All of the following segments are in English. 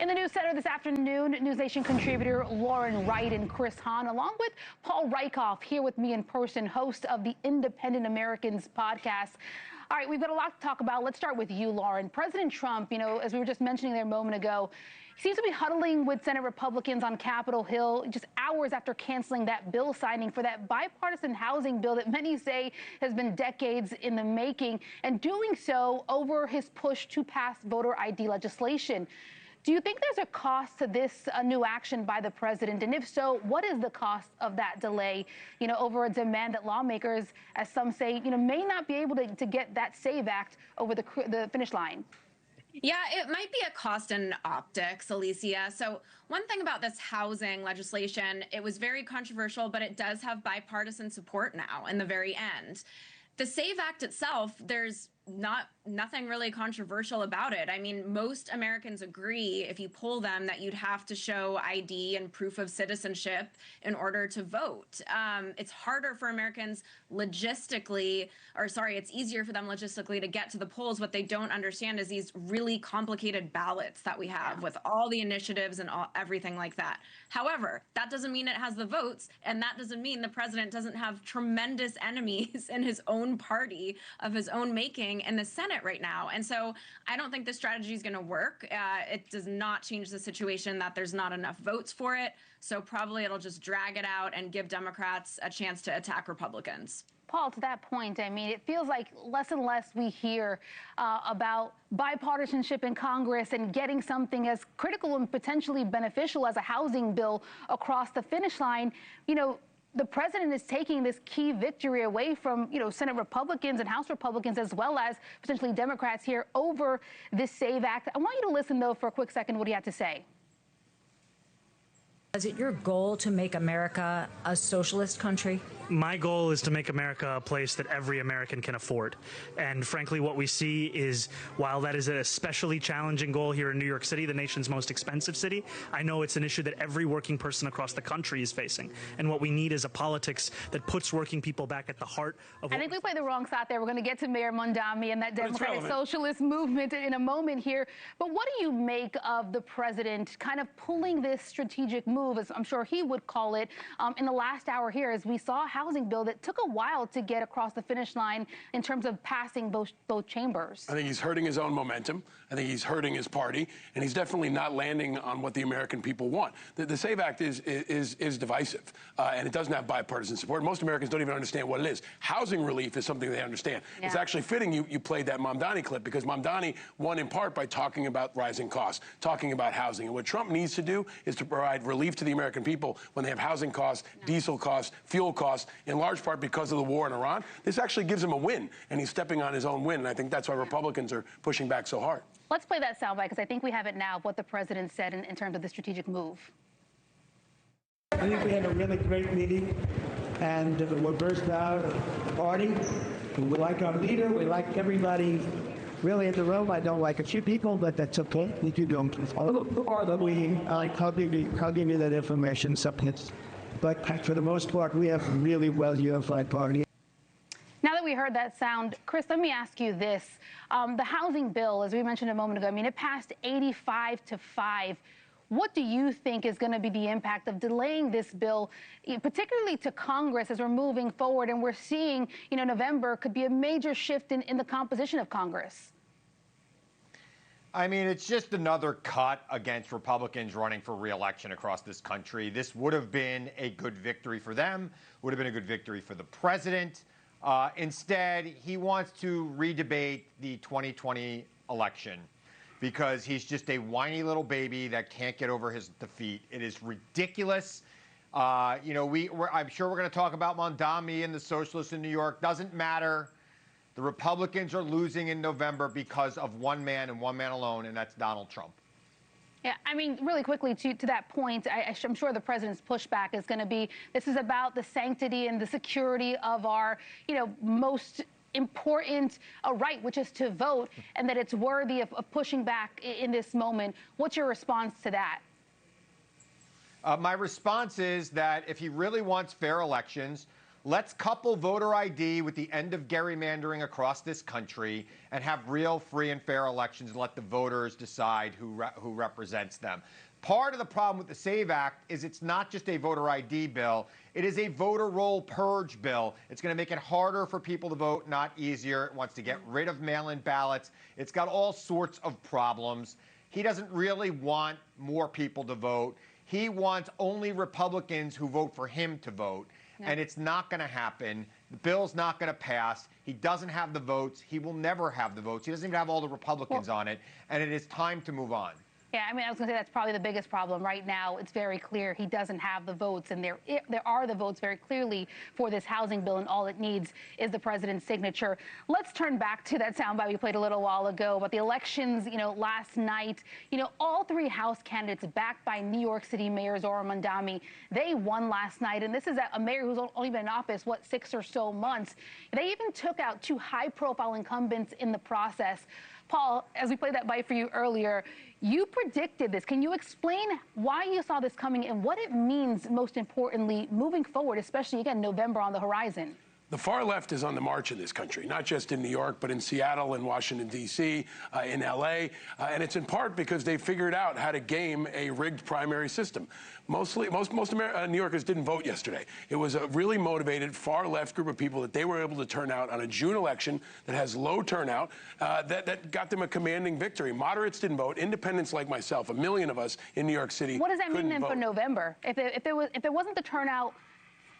In the news center this afternoon, NewsNation contributor Lauren Wright and Chris Hahn, along with Paul Rieckhoff, here with me in person, host of the Independent Americans podcast. All right, we've got a lot to talk about. Let's start with you, Lauren. President Trump, as we were just mentioning there a moment ago, he seems to be huddling with Senate Republicans on Capitol Hill just hours after canceling that bill signing for that bipartisan housing bill that many say has been decades in the making, and doing so over his push to pass voter ID legislation. Do you think there's a cost to this new action by the president? And if so, what is the cost of that delay, over a demand that lawmakers, as some say, may not be able to get that SAVE Act over the finish line? Yeah, it might be a cost in optics, Alicia. So one thing about this housing legislation, it was very controversial, but it does have bipartisan support now in the very end. The SAVE Act itself, there's nothing really controversial about it. I mean, most Americans agree, if you poll them, that you'd have to show ID and proof of citizenship in order to vote. It's harder for Americans logistically, it's easier for them logistically to get to the polls. What they don't understand is these really complicated ballots that we have with all the initiatives and everything like that. However, that doesn't mean it has the votes, and that doesn't mean the president doesn't have tremendous enemies in his own party of his own making in the Senate right now. And so I don't think this strategy is going to work. It does not change the situation that there's not enough votes for it. So probably it'll just drag it out and give Democrats a chance to attack Republicans. Paul, to that point, I mean, it feels like less and less we hear about bipartisanship in Congress and getting something as critical and potentially beneficial as a housing bill across the finish line. The president is taking this key victory away from, Senate Republicans and House Republicans, as well as potentially Democrats here over this SAVE Act. I want you to listen, though, for a quick second, what he had to say. Is it your goal to make America a socialist country? My goal is to make America a place that every American can afford. And frankly, what we see is, while that is an especially challenging goal here in New York City, the nation's most expensive city, I know it's an issue that every working person across the country is facing. And what we need is a politics that puts working people back at the heart of. I think we played the wrong side there. We're going to get to Mayor Mamdani and that Democratic Socialist movement in a moment here. But what do you make of the president kind of pulling this strategic move, as I'm sure he would call it, in the last hour here, as we saw a housing bill that took a while to get across the finish line in terms of passing both chambers? I think he's hurting his own momentum. I think he's hurting his party, and he's definitely not landing on what the American people want. The SAVE Act is divisive, and it doesn't have bipartisan support. Most Americans don't even understand what it is. Housing relief is something they understand. Yeah. It's actually fitting you played that Mamdani clip, because Mamdani won in part by talking about rising costs, talking about housing. And what Trump needs to do is to provide relief to the American people when they have housing costs, diesel costs, fuel costs, in large part because of the war in Iran. This actually gives him a win, and he's stepping on his own win, and I think that's why Republicans are pushing back so hard. Let's play that soundbite, because I think we have it now, what the president said in terms of the strategic move. I think we had a really great meeting, and we're burst out of party. We like our leader. We like everybody really in the room. I don't like a few people, but that's okay. If you don't, I'll give you that information. But for the most part, we have a really well-unified party. Now that we heard that sound, Chris, let me ask you this. The housing bill, as we mentioned a moment ago, it passed 85-5. What do you think is going to be the impact of delaying this bill, particularly to Congress, as we're moving forward and we're seeing, November could be a major shift in the composition of Congress? I mean, it's just another cut against Republicans running for re-election across this country. This would have been a good victory for them, would have been a good victory for the president. Instead, he wants to redebate the 2020 election because he's just a whiny little baby that can't get over his defeat. It is ridiculous. I'm sure we're going to talk about Mamdani and the socialists in New York. Doesn't matter. The Republicans are losing in November because of one man and one man alone, and that's Donald Trump. Yeah, I mean, really quickly to that point, I'm sure the president's pushback is going to be, this is about the sanctity and the security of our, most important right, which is to vote, and that it's worthy of pushing back in this moment. What's your response to that? My response is that if he really wants fair elections, Let's couple voter ID with the end of gerrymandering across this country and have real, free, and fair elections and let the voters decide who represents them. Part of the problem with the SAVE Act is it's not just a voter ID bill. It is a voter roll purge bill. It's going to make it harder for people to vote, not easier. It wants to get rid of mail-in ballots. It's got all sorts of problems. He doesn't really want more people to vote. He wants only Republicans who vote for him to vote. And it's not going to happen. The bill's not going to pass. He doesn't have the votes. He will never have the votes. He doesn't even have all the Republicans on it. And it is time to move on. Yeah, I mean, I was going to say that's probably the biggest problem right now. It's very clear he doesn't have the votes, and there are the votes very clearly for this housing bill, and all it needs is the president's signature. Let's turn back to that soundbite we played a little while ago about the elections, last night. All three House candidates backed by New York City Mayor Mamdani, they won last night, and this is a mayor who's only been in office, 6 or so months. They even took out two high-profile incumbents in the process. Paul, as we played that bite for you earlier, you predicted this. Can you explain why you saw this coming and what it means, most importantly, moving forward, especially, again, November on the horizon? The far left is on the march in this country, not just in New York, but in Seattle, in Washington, D.C., in L.A., and it's in part because they figured out how to game a rigged primary system. Most New Yorkers didn't vote yesterday. It was a really motivated far left group of people that they were able to turn out on a June election that has low turnout that got them a commanding victory. Moderates didn't vote. Independents like myself, 1 million of us in New York City. What does that mean then vote. for November? If there wasn't the turnout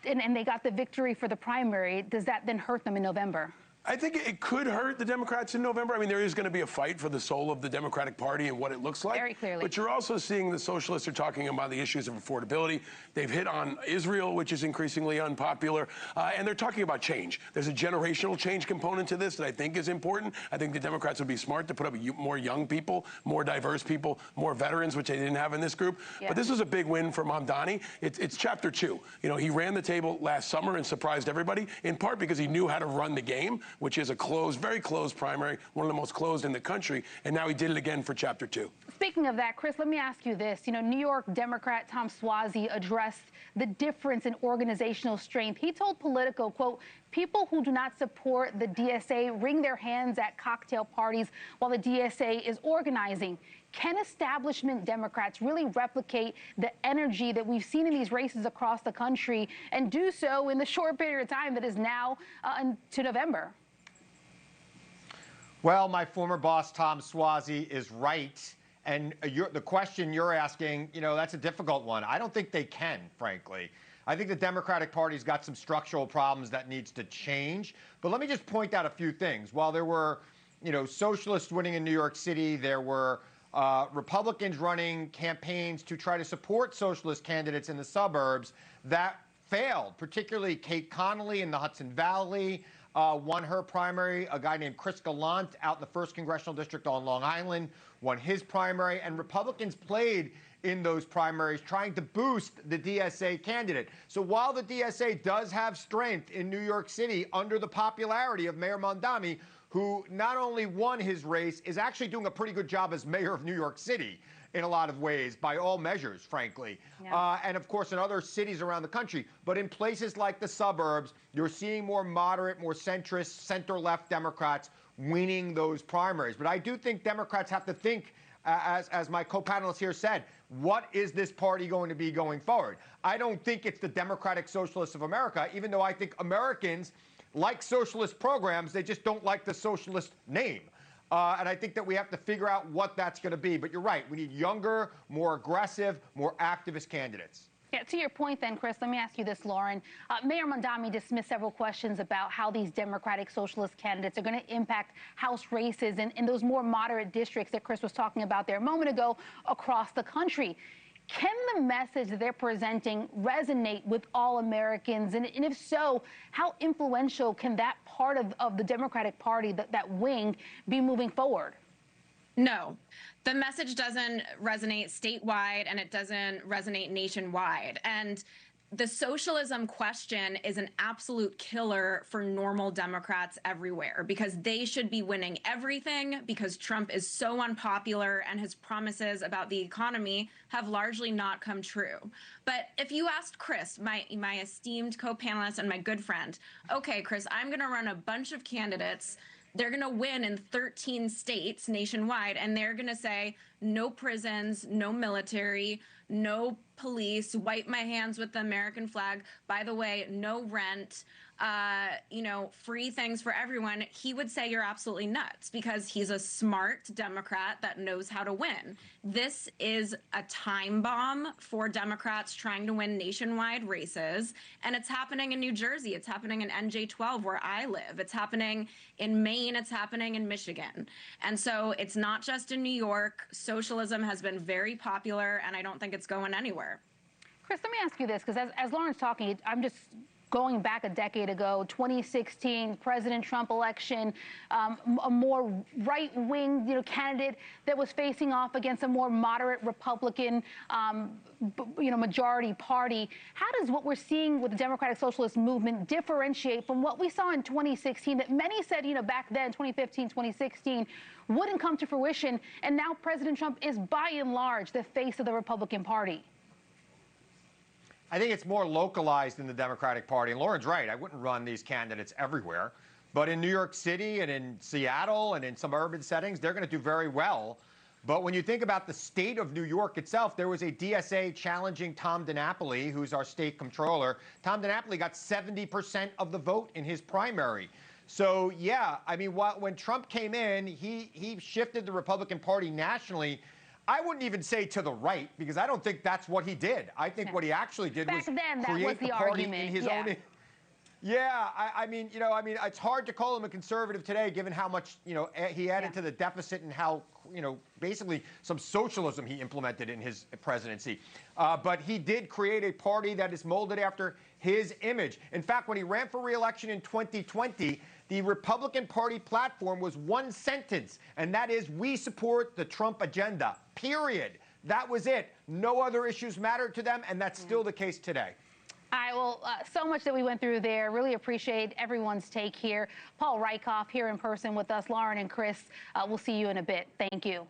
and they got the victory for the primary, does that then hurt them in November? I think it could hurt the Democrats in November. I mean, there is going to be a fight for the soul of the Democratic Party and what it looks like. Very clearly. But you're also seeing the socialists are talking about the issues of affordability. They've hit on Israel, which is increasingly unpopular. And they're talking about change. There's a generational change component to this that I think is important. I think the Democrats would be smart to put up more young people, more diverse people, more veterans, which they didn't have in this group. Yeah. But this was a big win for Mamdani. It's chapter 2. He ran the table last summer and surprised everybody, in part because he knew how to run the game, which is a closed, very closed primary, one of the most closed in the country, and now he did it again for Chapter 2. Speaking of that, Chris, let me ask you this. New York Democrat Tom Suozzi addressed the difference in organizational strength. He told Politico, quote, people who do not support the DSA wring their hands at cocktail parties while the DSA is organizing. Can establishment Democrats really replicate the energy that we've seen in these races across the country and do so in the short period of time that is now to November? Well, my former boss, Tom Suozzi, is right. And the question you're asking, that's a difficult one. I don't think they can, frankly. I think the Democratic Party's got some structural problems that needs to change. But let me just point out a few things. While there were, socialists winning in New York City, there were Republicans running campaigns to try to support socialist candidates in the suburbs that failed, particularly Kate Connolly in the Hudson Valley. Won her primary. A guy named Chris Gallant out in the 1st Congressional District on Long Island won his primary. And Republicans played in those primaries trying to boost the DSA candidate. So while the DSA does have strength in New York City under the popularity of Mayor Mamdani, who not only won his race, is actually doing a pretty good job as mayor of New York City in a lot of ways, by all measures, frankly. Yeah. And, of course, in other cities around the country. But in places like the suburbs, you're seeing more moderate, more centrist, center-left Democrats winning those primaries. But I do think Democrats have to think, as my co-panelist here said, what is this party going to be going forward? I don't think it's the Democratic Socialists of America, even though I think Americans like socialist programs, they just don't like the socialist name. And I think that we have to figure out what that's going to be. But you're right. We need younger, more aggressive, more activist candidates. Yeah, to your point then, Chris, let me ask you this, Lauren. Mayor Mamdani dismissed several questions about how these Democratic Socialist candidates are going to impact House races in those more moderate districts that Chris was talking about there a moment ago across the country. Can the message that they're presenting resonate with all Americans? And if so, how influential can that part of the Democratic Party, that wing, be moving forward? No. The message doesn't resonate statewide, and it doesn't resonate nationwide. And the socialism question is an absolute killer for normal Democrats everywhere because they should be winning everything because Trump is so unpopular and his promises about the economy have largely not come true. But if you asked Chris, my esteemed co-panelist and my good friend, okay, Chris, I'm going to run a bunch of candidates. They're going to win in 13 states nationwide, and they're going to say no prisons, no military, no police, wipe my hands with the American flag. By the way, no rent, free things for everyone. He would say you're absolutely nuts because he's a smart Democrat that knows how to win. This is a time bomb for Democrats trying to win nationwide races. And it's happening in New Jersey. It's happening in NJ12 where I live. It's happening in Maine. It's happening in Michigan. And so it's not just in New York. Socialism has been very popular, and I don't think it's going anywhere. Chris, let me ask you this, because as Lauren's talking, I'm just going back a decade ago, 2016, President Trump election, a more right-wing, candidate that was facing off against a more moderate Republican, majority party. How does what we're seeing with the Democratic Socialist movement differentiate from what we saw in 2016 that many said, back then, 2015, 2016, wouldn't come to fruition, and now President Trump is by and large the face of the Republican Party? I think it's more localized in the Democratic Party. And Lauren's right. I wouldn't run these candidates everywhere. But in New York City and in Seattle and in some urban settings, they're going to do very well. But when you think about the state of New York itself, there was a DSA challenging Tom DiNapoli, who's our state comptroller. Tom DiNapoli got 70% of the vote in his primary. So, yeah, I mean, when Trump came in, he shifted the Republican Party nationally. I wouldn't even say to the right, because I don't think that's what he did. I think what he actually did was create the party in his own. Yeah, I mean, it's hard to call him a conservative today, given how much, he added to the deficit and how, basically some socialism he implemented in his presidency. But he did create a party that is molded after his image. In fact, when he ran for re-election in 2020, the Republican Party platform was one sentence, and that is, we support the Trump agenda, period. That was it. No other issues mattered to them, and that's still the case today. All right, well, so much that we went through there. Really appreciate everyone's take here. Paul Rieckhoff here in person with us, Lauren and Chris. We'll see you in a bit. Thank you.